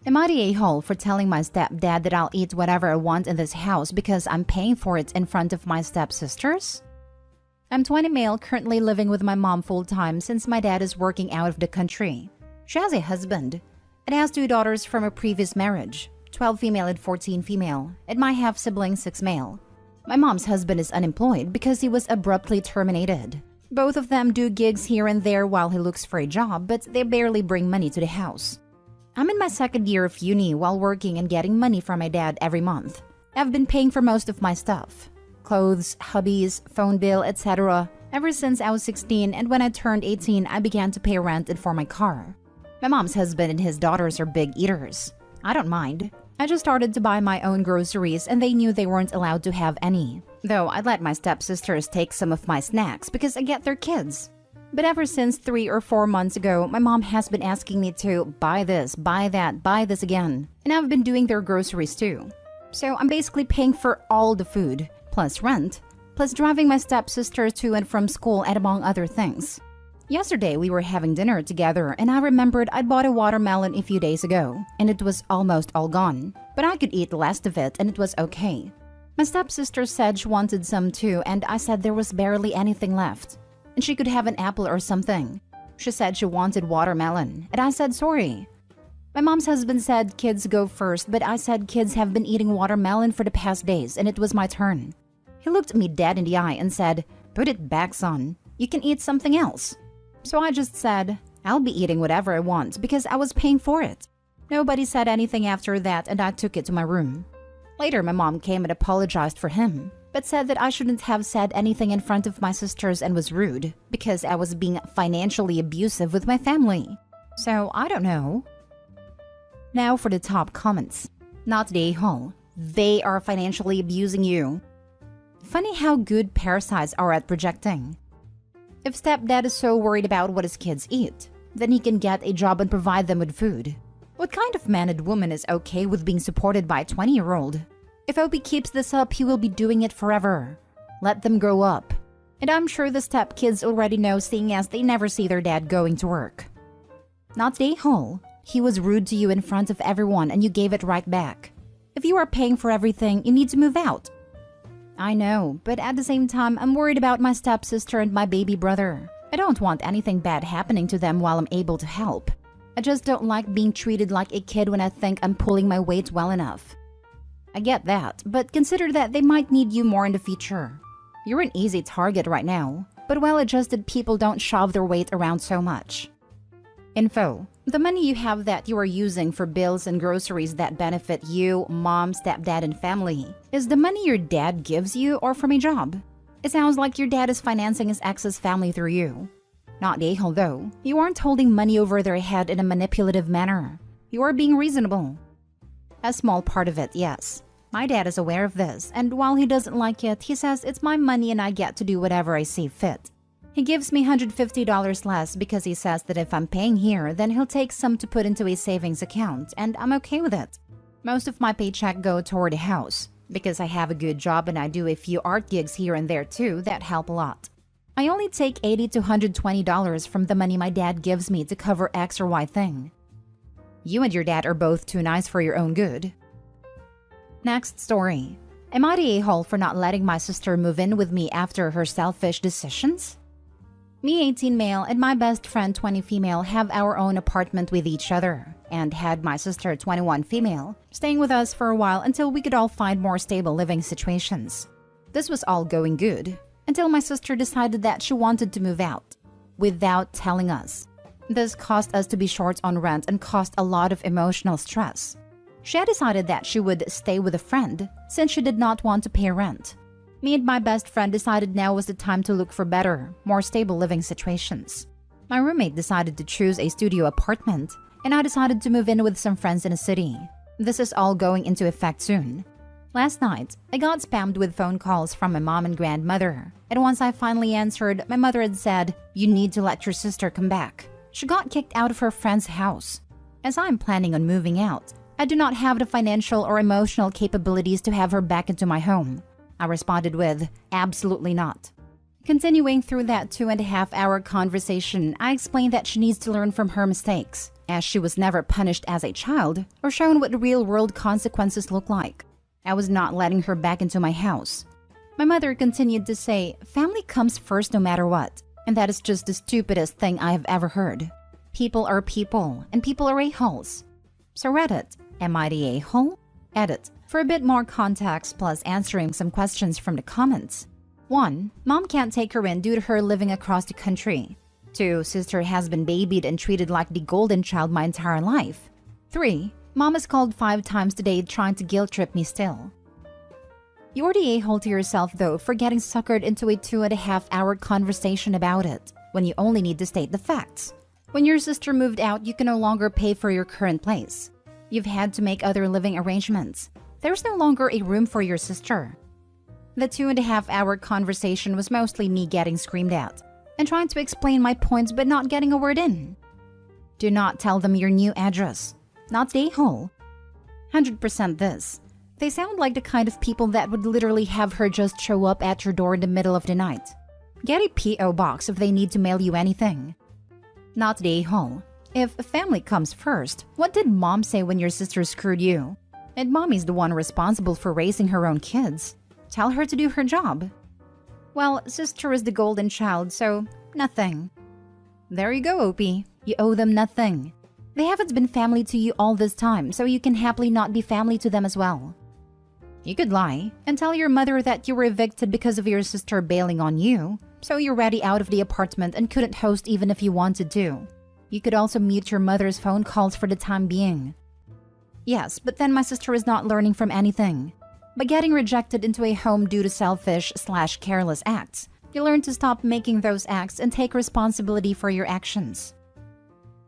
Am I the a-hole for telling my stepdad that I'll eat whatever I want in this house because I'm paying for it in front of my stepsisters? I'm 20 male, currently living with my mom full-time since my dad is working out of the country. She has a husband and has 2 daughters from a previous marriage, 12 female and 14 female, and my half-sibling 6 male. My mom's husband is unemployed because he was abruptly terminated. Both of them do gigs here and there while he looks for a job, but they barely bring money to the house. I'm in my 2nd year of uni while working and getting money from my dad every month. I've been paying for most of my stuff. Clothes, hobbies, phone bill, etc. ever since I was 16, and when I turned 18, I began to pay rent and for my car. My mom's husband and his daughters are big eaters. I don't mind. I just started to buy my own groceries and they knew they weren't allowed to have any. Though I'd let my stepsisters take some of my snacks because I get their kids. But ever since 3 or 4 months ago, my mom has been asking me to buy this, buy that, buy this again. And I've been doing their groceries too. So I'm basically paying for all the food, plus rent, plus driving my stepsister to and from school and among other things. Yesterday we were having dinner together and I remembered I'd bought a watermelon a few days ago and it was almost all gone. But I could eat the last of it and it was okay. My stepsister said she wanted some too and I said there was barely anything left. And she could have an apple or something. She said she wanted watermelon, and I said sorry. My mom's husband said kids go first, but I said kids have been eating watermelon for the past days, and it was my turn. He looked me dead in the eye and said, "Put it back, son. You can eat something else." So I just said, I'll be eating whatever I want because I was paying for it. Nobody said anything after that, and I took it to my room. Later, my mom came and apologized for him, but said that I shouldn't have said anything in front of my sisters and was rude because I was being financially abusive with my family. So I don't know. Now for the top comments. Not the a-hole. They are financially abusing you. Funny how good parasites are at projecting. If stepdad is so worried about what his kids eat, then he can get a job and provide them with food. What kind of man and woman is okay with being supported by a 20-year-old? If OP keeps this up, he will be doing it forever. Let them grow up. And I'm sure the stepkids already know, seeing as they never see their dad going to work. Not the a-hole. He was rude to you in front of everyone and you gave it right back. If you are paying for everything, you need to move out. I know, but at the same time, I'm worried about my stepsister and my baby brother. I don't want anything bad happening to them while I'm able to help. I just don't like being treated like a kid when I think I'm pulling my weight well enough. I get that, but consider that they might need you more in the future. You're an easy target right now, but well-adjusted people don't shove their weight around so much. Info. The money you have that you are using for bills and groceries that benefit you, mom, stepdad, and family, is the money your dad gives you or from a job? It sounds like your dad is financing his ex's family through you. Not the a-hole though. You aren't holding money over their head in a manipulative manner. You are being reasonable. A small part of it, yes. My dad is aware of this, and while he doesn't like it, he says it's my money and I get to do whatever I see fit. He gives me $150 less because he says that if I'm paying here, then he'll take some to put into a savings account, and I'm okay with it. Most of my paycheck go toward a house. Because I have a good job and I do a few art gigs here and there too that help a lot. I only take $80 to $120 from the money my dad gives me to cover X or Y thing. You and your dad are both too nice for your own good. Next story. Am I the a-hole for not letting my sister move in with me after her selfish decisions? Me 18 male and my best friend 20 female have our own apartment with each other, and had my sister 21 female staying with us for a while until we could all find more stable living situations. This was all going good until my sister decided that she wanted to move out without telling us. This caused us to be short on rent and caused a lot of emotional stress. She had decided that she would stay with a friend since she did not want to pay rent. Me and my best friend decided now was the time to look for better, more stable living situations. My roommate decided to choose a studio apartment, and I decided to move in with some friends in a city. This is all going into effect soon. Last night, I got spammed with phone calls from my mom and grandmother, and once I finally answered, my mother had said, "You need to let your sister come back." She got kicked out of her friend's house. As I'm planning on moving out, I do not have the financial or emotional capabilities to have her back into my home. I responded with, "Absolutely not." Continuing through that 2.5-hour conversation, I explained that she needs to learn from her mistakes, as she was never punished as a child or shown what real-world consequences look like. I was not letting her back into my house. My mother continued to say, family comes first no matter what, and that is just the stupidest thing I have ever heard. People are people, and people are a-holes. So Reddit, am I the a-hole? Edit, for a bit more context plus answering some questions from the comments. 1. Mom can't take her in due to her living across the country. 2. Sister has been babied and treated like the golden child my entire life. 3. Mom has called 5 times today trying to guilt trip me still. You're the a-hole to yourself though for getting suckered into a 2.5-hour conversation about it, when you only need to state the facts. When your sister moved out, you can no longer pay for your current place. You've had to make other living arrangements. There's no longer a room for your sister. The 2.5-hour conversation was mostly me getting screamed at and trying to explain my points but not getting a word in. Do not tell them your new address. Not the a-hole. 100% this. They sound like the kind of people that would literally have her just show up at your door in the middle of the night. Get a P.O. box if they need to mail you anything. Not the a-hole. If family comes first, what did mom say when your sister screwed you? And mommy's the one responsible for raising her own kids. Tell her to do her job. Well, sister is the golden child, so nothing. There you go, Opie. You owe them nothing. They haven't been family to you all this time, so you can happily not be family to them as well. You could lie and tell your mother that you were evicted because of your sister bailing on you, so you're ready out of the apartment and couldn't host even if you wanted to. You could also mute your mother's phone calls for the time being. Yes, but then my sister is not learning from anything. By getting rejected into a home due to selfish/careless acts, you learn to stop making those acts and take responsibility for your actions.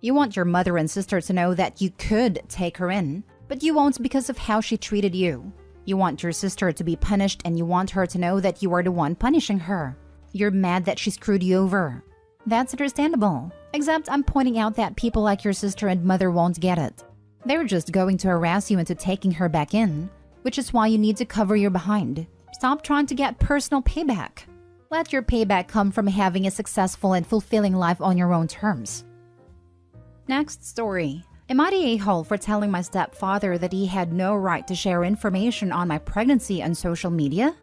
You want your mother and sister to know that you could take her in, but you won't because of how she treated you. You want your sister to be punished and you want her to know that you are the one punishing her. You're mad that she screwed you over. That's understandable, except I'm pointing out that people like your sister and mother won't get it. They're just going to harass you into taking her back in, which is why you need to cover your behind. Stop trying to get personal payback. Let your payback come from having a successful and fulfilling life on your own terms. Next story. Am I the a-hole for telling my stepfather that he had no right to share information on my pregnancy on social media?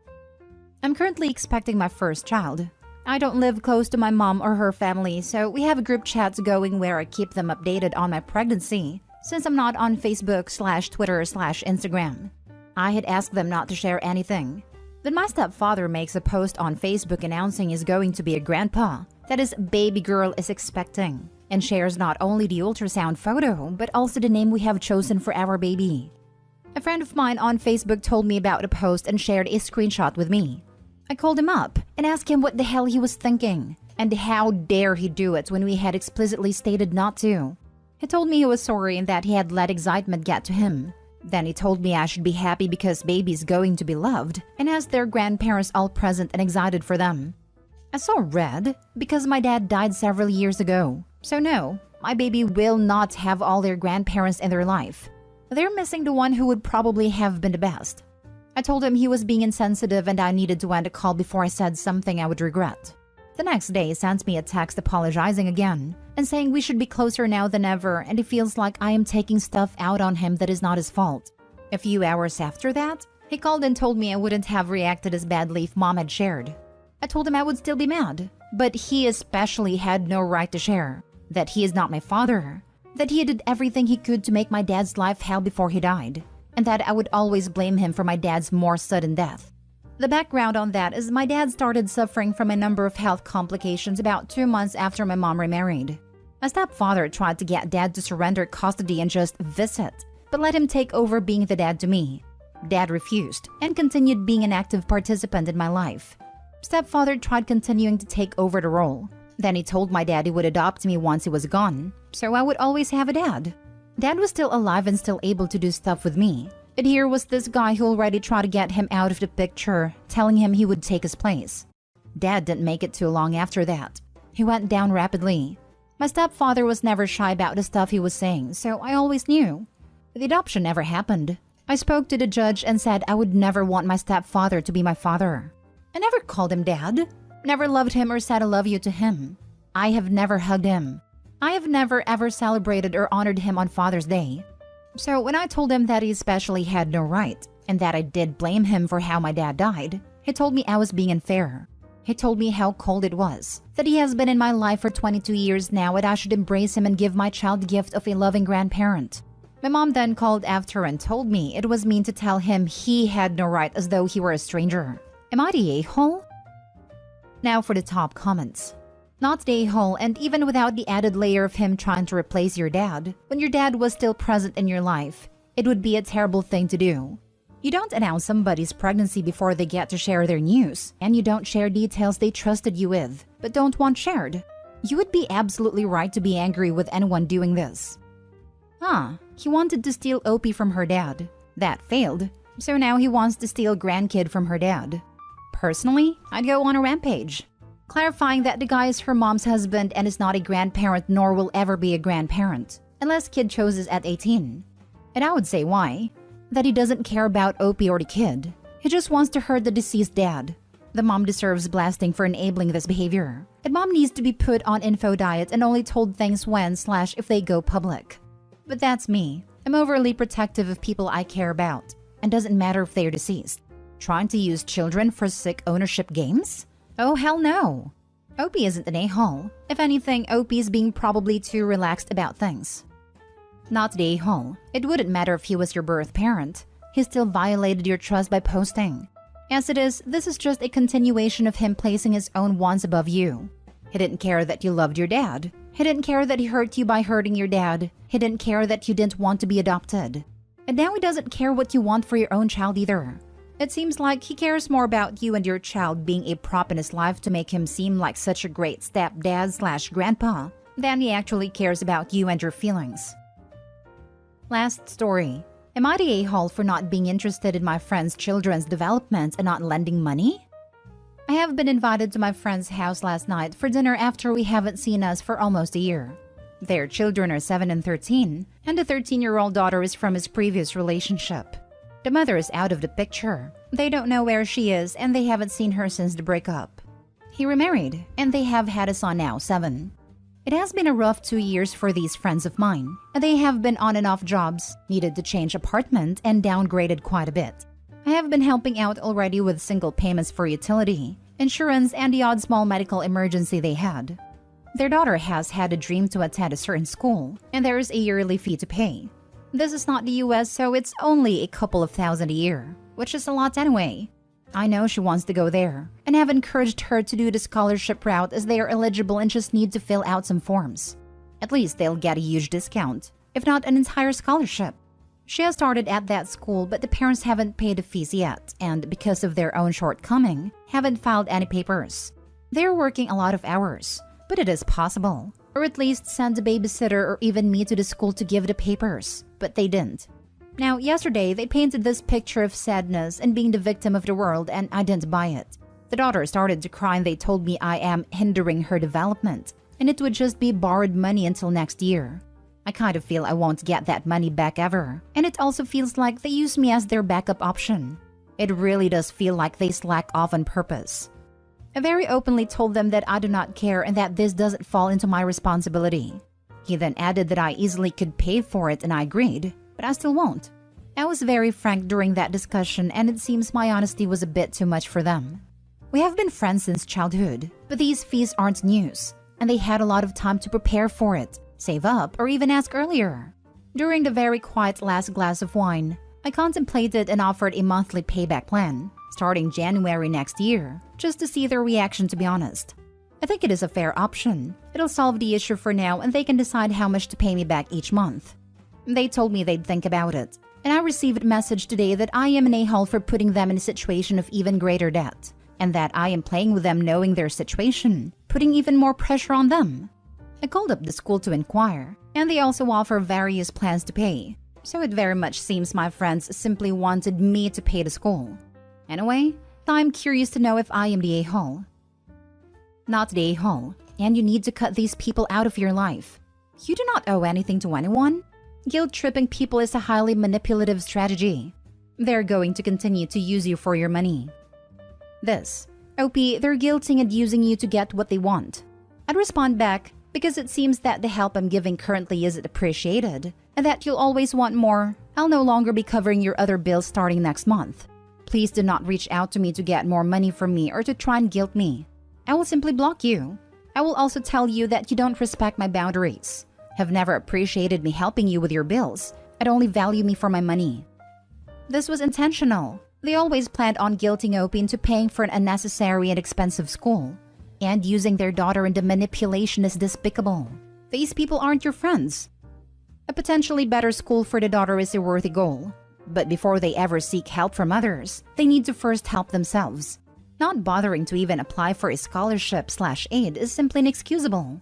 I'm currently expecting my first child. I don't live close to my mom or her family, so we have group chats going where I keep them updated on my pregnancy, since I'm not on Facebook/Twitter/Instagram. I had asked them not to share anything. Then my stepfather makes a post on Facebook announcing he's going to be a grandpa, that his baby girl is expecting, and shares not only the ultrasound photo, but also the name we have chosen for our baby. A friend of mine on Facebook told me about the post and shared a screenshot with me. I called him up and asked him what the hell he was thinking, and how dare he do it when we had explicitly stated not to. He told me he was sorry and that he had let excitement get to him. Then he told me I should be happy because baby's going to be loved and has their grandparents all present and excited for them. I saw red because my dad died several years ago. So no, my baby will not have all their grandparents in their life. They're missing the one who would probably have been the best. I told him he was being insensitive and I needed to end the call before I said something I would regret. The next day he sent me a text apologizing again and saying we should be closer now than ever and he feels like I am taking stuff out on him that is not his fault. A few hours after that, he called and told me I wouldn't have reacted as badly if mom had shared. I told him I would still be mad, but he especially had no right to share. That he is not my father. That he did everything he could to make my dad's life hell before he died. And that I would always blame him for my dad's more sudden death. The background on that is my dad started suffering from a number of health complications about 2 months after my mom remarried. My stepfather tried to get dad to surrender custody and just visit, but let him take over being the dad to me. Dad refused and continued being an active participant in my life. Stepfather tried continuing to take over the role. Then he told my dad he would adopt me once he was gone, so I would always have a dad. Dad was still alive and still able to do stuff with me. But here was this guy who already tried to get him out of the picture, telling him he would take his place. Dad didn't make it too long after that. He went down rapidly. My stepfather was never shy about the stuff he was saying, so I always knew. The adoption never happened. I spoke to the judge and said I would never want my stepfather to be my father. I never called him dad. never loved him or said I love you to him. I have never hugged him. I have never ever celebrated or honored him on Father's Day. So when I told him that he especially had no right, and that I did blame him for how my dad died, he told me I was being unfair. He told me how cold it was, that he has been in my life for 22 years now and I should embrace him and give my child the gift of a loving grandparent. My mom then called after and told me it was mean to tell him he had no right as though he were a stranger. Am I the a-hole? Now for the top comments. Not the a-hole, and even without the added layer of him trying to replace your dad, when your dad was still present in your life, it would be a terrible thing to do. You don't announce somebody's pregnancy before they get to share their news, and you don't share details they trusted you with, but don't want shared. You would be absolutely right to be angry with anyone doing this. He wanted to steal Opie from her dad. That failed, so now he wants to steal grandkid from her dad. Personally, I'd go on a rampage, clarifying that the guy is her mom's husband and is not a grandparent nor will ever be a grandparent, unless kid chooses at 18. And I would say why. That he doesn't care about Opie or the kid. He just wants to hurt the deceased dad. The mom deserves blasting for enabling this behavior. And mom needs to be put on info diet and only told things when/if they go public. But that's me. I'm overly protective of people I care about. And doesn't matter if they're deceased. Trying to use children for sick ownership games? Oh hell no. Opie isn't an a-hole. If anything, Opie is being probably too relaxed about things. Not the a-hole. It wouldn't matter if he was your birth parent. He still violated your trust by posting. As it is, this is just a continuation of him placing his own wants above you. He didn't care that you loved your dad. He didn't care that he hurt you by hurting your dad. He didn't care that you didn't want to be adopted. And now he doesn't care what you want for your own child either. It seems like he cares more about you and your child being a prop in his life to make him seem like such a great stepdad/grandpa than he actually cares about you and your feelings. Last story. Am I the a-hole for not being interested in my friend's children's development and not lending money? I have been invited to my friend's house last night for dinner after we haven't seen us for almost a year. Their children are 7 and 13, and the 13-year-old daughter is from his previous relationship. The mother is out of the picture. They don't know where she is and they haven't seen her since the breakup. He remarried, and they have had a son now, 7. It has been a rough 2 years for these friends of mine. They have been on and off jobs, needed to change apartment, and downgraded quite a bit. I have been helping out already with single payments for utility, insurance, and the odd small medical emergency they had. Their daughter has had a dream to attend a certain school, and there is a yearly fee to pay. This is not the US, so it's only a couple of thousand a year, which is a lot anyway. I know she wants to go there, and have encouraged her to do the scholarship route as they are eligible and just need to fill out some forms. At least they'll get a huge discount, if not an entire scholarship. She has started at that school, but the parents haven't paid the fees yet, and because of their own shortcoming, haven't filed any papers. They're working a lot of hours, but it is possible. Or at least send a babysitter or even me to the school to give the papers, but they didn't. Now, yesterday, they painted this picture of sadness and being the victim of the world, and I didn't buy it. The daughter started to cry and they told me I am hindering her development, and it would just be borrowed money until next year. I kind of feel I won't get that money back ever, and it also feels like they use me as their backup option. It really does feel like they slack off on purpose. I very openly told them that I do not care and that this doesn't fall into my responsibility. He then added that I easily could pay for it, and I agreed. But I still won't. I was very frank during that discussion, and it seems my honesty was a bit too much for them. We have been friends since childhood, but these fees aren't news, and they had a lot of time to prepare for it, save up, or even ask earlier. During the very quiet last glass of wine, I contemplated and offered a monthly payback plan, starting January next year, just to see their reaction, to be honest. I think it is a fair option. It'll solve the issue for now, and they can decide how much to pay me back each month. They told me they'd think about it, and I received a message today that I am an a-hole for putting them in a situation of even greater debt, and that I am playing with them knowing their situation, putting even more pressure on them. I called up the school to inquire, and they also offer various plans to pay, so it very much seems my friends simply wanted me to pay the school. Anyway, I'm curious to know if I am the a-hole. Not the a-hole, and you need to cut these people out of your life. You do not owe anything to anyone. Guilt-tripping people is a highly manipulative strategy. They're going to continue to use you for your money. This OP, they're guilting and using you to get what they want. I'd respond back, because it seems that the help I'm giving currently isn't appreciated, and that you'll always want more. I'll no longer be covering your other bills starting next month. Please do not reach out to me to get more money from me or to try and guilt me. I will simply block you. I will also tell you that you don't respect my boundaries, have never appreciated me helping you with your bills, and only value me for my money. This was intentional. They always planned on guilting OP into paying for an unnecessary and expensive school. And using their daughter into manipulation is despicable. These people aren't your friends. A potentially better school for the daughter is a worthy goal. But before they ever seek help from others, they need to first help themselves. Not bothering to even apply for a scholarship/aid is simply inexcusable.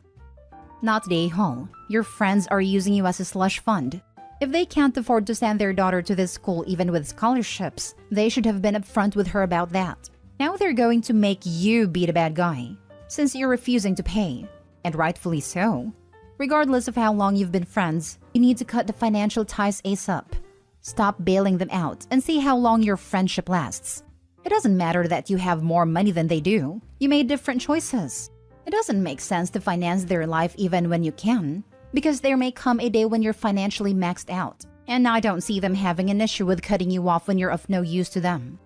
Not the a-hole. Your friends are using you as a slush fund. If they can't afford to send their daughter to this school even with scholarships, they should have been upfront with her about that. Now they're going to make you be the bad guy, since you're refusing to pay, and rightfully so. Regardless of how long you've been friends, you need to cut the financial ties ASAP. Stop bailing them out and see how long your friendship lasts. It doesn't matter that you have more money than they do. You made different choices. It doesn't make sense to finance their life even when you can, because there may come a day when you're financially maxed out. And I don't see them having an issue with cutting you off when you're of no use to them.